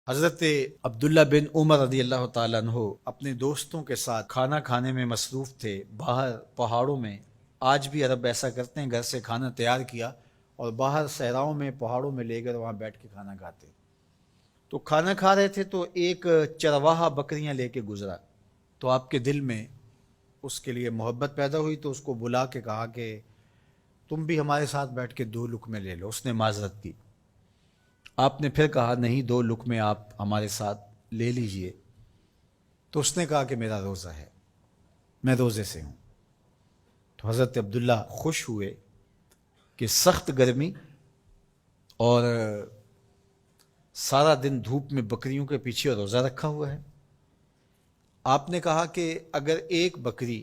حضرت عبداللہ بن عمر رضی اللہ تعالیٰ عنہ اپنے دوستوں کے ساتھ کھانا کھانے میں مصروف تھے باہر پہاڑوں میں۔ آج بھی عرب ایسا کرتے ہیں، گھر سے کھانا تیار کیا اور باہر صحراؤں میں پہاڑوں میں لے کر وہاں بیٹھ کے کھانا کھاتے۔ تو کھانا کھا رہے تھے تو ایک چرواہا بکریاں لے کے گزرا، تو آپ کے دل میں اس کے لیے محبت پیدا ہوئی، تو اس کو بلا کے کہا کہ تم بھی ہمارے ساتھ بیٹھ کے 2 لقمے لے لو۔ اس نے معذرت کی۔ آپ نے پھر کہا نہیں، 2 لقمے آپ ہمارے ساتھ لے لیجئے۔ تو اس نے کہا کہ میرا روزہ ہے، میں روزے سے ہوں۔ تو حضرت عبداللہ خوش ہوئے کہ سخت گرمی اور سارا دن دھوپ میں بکریوں کے پیچھے روزہ رکھا ہوا ہے۔ آپ نے کہا کہ اگر ایک بکری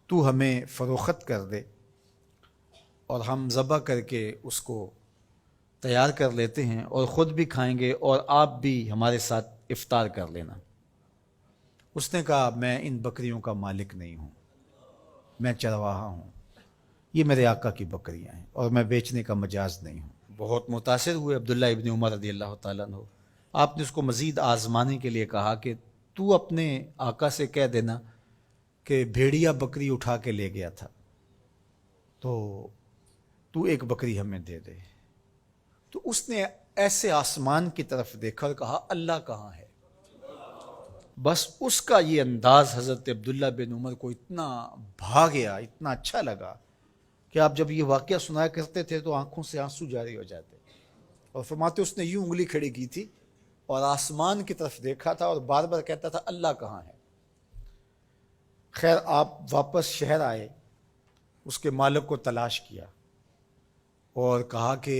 تو ہمیں فروخت کر دے اور ہم ذبح کر کے اس کو تیار کر لیتے ہیں اور خود بھی کھائیں گے اور آپ بھی ہمارے ساتھ افطار کر لینا۔ اس نے کہا میں ان بکریوں کا مالک نہیں ہوں، میں چرواہا ہوں، یہ میرے آقا کی بکریاں ہیں اور میں بیچنے کا مجاز نہیں ہوں۔ بہت متاثر ہوئے عبداللہ ابن عمر رضی اللہ تعالیٰ عنہ۔ آپ نے اس کو مزید آزمانے کے لیے کہا کہ تو اپنے آقا سے کہہ دینا کہ بھیڑیا بکری اٹھا کے لے گیا تھا، تو ایک بکری ہمیں دے دے۔ تو اس نے ایسے آسمان کی طرف دیکھا اور کہا اللہ کہاں ہے؟ بس اس کا یہ انداز حضرت عبداللہ بن عمر کو اتنا بھا گیا، اتنا اچھا لگا کہ آپ جب یہ واقعہ سنایا کرتے تھے تو آنکھوں سے آنسو جاری ہو جاتے، اور فرماتے اس نے یوں انگلی کھڑی کی تھی اور آسمان کی طرف دیکھا تھا اور بار بار کہتا تھا اللہ کہاں ہے؟ خیر آپ واپس شہر آئے، اس کے مالک کو تلاش کیا اور کہا کہ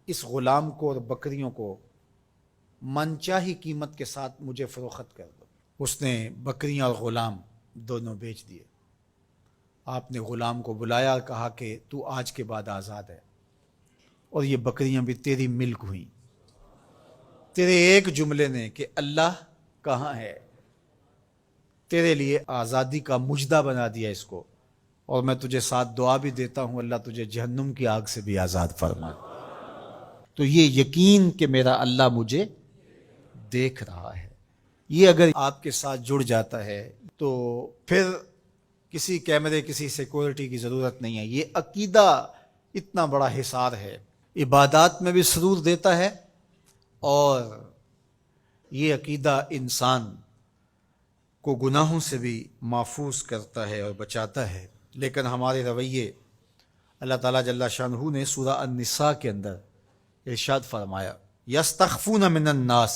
اس غلام کو اور بکریوں کو من چاہی قیمت کے ساتھ مجھے فروخت کر دو۔ اس نے بکریاں اور غلام دونوں بیچ دیے۔ آپ نے غلام کو بلایا اور کہا کہ تو آج کے بعد آزاد ہے، اور یہ بکریاں بھی تیری ملک ہوئیں۔ تیرے ایک جملے نے کہ اللہ کہاں ہے تیرے لیے آزادی کا مجدہ بنا دیا اس کو، اور میں تجھے ساتھ دعا بھی دیتا ہوں اللہ تجھے جہنم کی آگ سے بھی آزاد فرمائے۔ تو یہ یقین کہ میرا اللہ مجھے دیکھ رہا ہے، یہ اگر آپ کے ساتھ جڑ جاتا ہے تو پھر کسی کیمرے کسی سیکورٹی کی ضرورت نہیں ہے۔ یہ عقیدہ اتنا بڑا حصار ہے، عبادات میں بھی سرور دیتا ہے، اور یہ عقیدہ انسان کو گناہوں سے بھی محفوظ کرتا ہے اور بچاتا ہے۔ لیکن ہمارے رویے، اللہ تعالیٰ جل شانہ نے سورہ النساء کے اندر ارشاد فرمایا یستخفون من الناس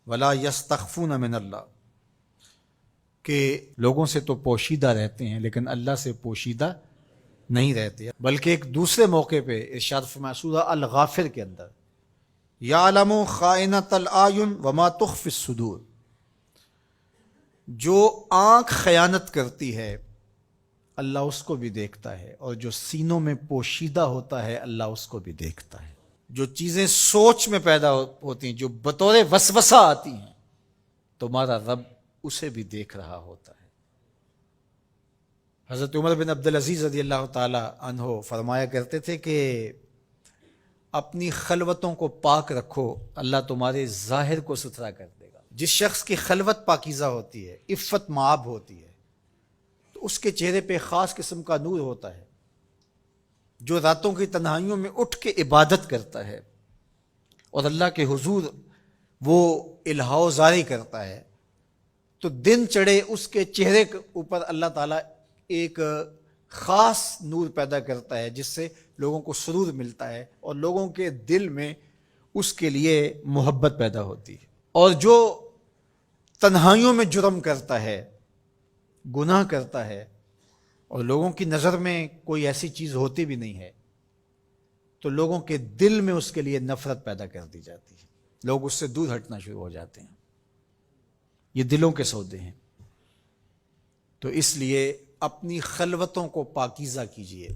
ولا یستخفون من اللہ، کہ لوگوں سے تو پوشیدہ رہتے ہیں لیکن اللہ سے پوشیدہ نہیں رہتے۔ بلکہ ایک دوسرے موقع پہ ارشاد فرمایا سورہ الغافر کے اندر یعلم خائنۃ الاعین وما تخفی الصدور، جو آنکھ خیانت کرتی ہے اللہ اس کو بھی دیکھتا ہے، اور جو سینوں میں پوشیدہ ہوتا ہے اللہ اس کو بھی دیکھتا ہے۔ جو چیزیں سوچ میں پیدا ہوتی ہیں، جو بطور وسوسہ آتی ہیں، تمہارا رب اسے بھی دیکھ رہا ہوتا ہے۔ حضرت عمر بن عبدالعزیز رضی اللہ تعالی عنہ فرمایا کرتے تھے کہ اپنی خلوتوں کو پاک رکھو، اللہ تمہارے ظاہر کو ستھرا کر دے گا۔ جس شخص کی خلوت پاکیزہ ہوتی ہے، عفت مآب ہوتی ہے، تو اس کے چہرے پہ خاص قسم کا نور ہوتا ہے۔ جو راتوں کی تنہائیوں میں اٹھ کے عبادت کرتا ہے اور اللہ کے حضور وہ الہاء زاری کرتا ہے، تو دن چڑھے اس کے چہرے کے اوپر اللہ تعالیٰ ایک خاص نور پیدا کرتا ہے، جس سے لوگوں کو سرور ملتا ہے اور لوگوں کے دل میں اس کے لیے محبت پیدا ہوتی ہے۔ اور جو تنہائیوں میں جرم کرتا ہے، گناہ کرتا ہے، اور لوگوں کی نظر میں کوئی ایسی چیز ہوتی بھی نہیں ہے، تو لوگوں کے دل میں اس کے لیے نفرت پیدا کر دی جاتی ہے، لوگ اس سے دور ہٹنا شروع ہو جاتے ہیں۔ یہ دلوں کے سودے ہیں۔ تو اس لیے اپنی خلوتوں کو پاکیزہ کیجیے۔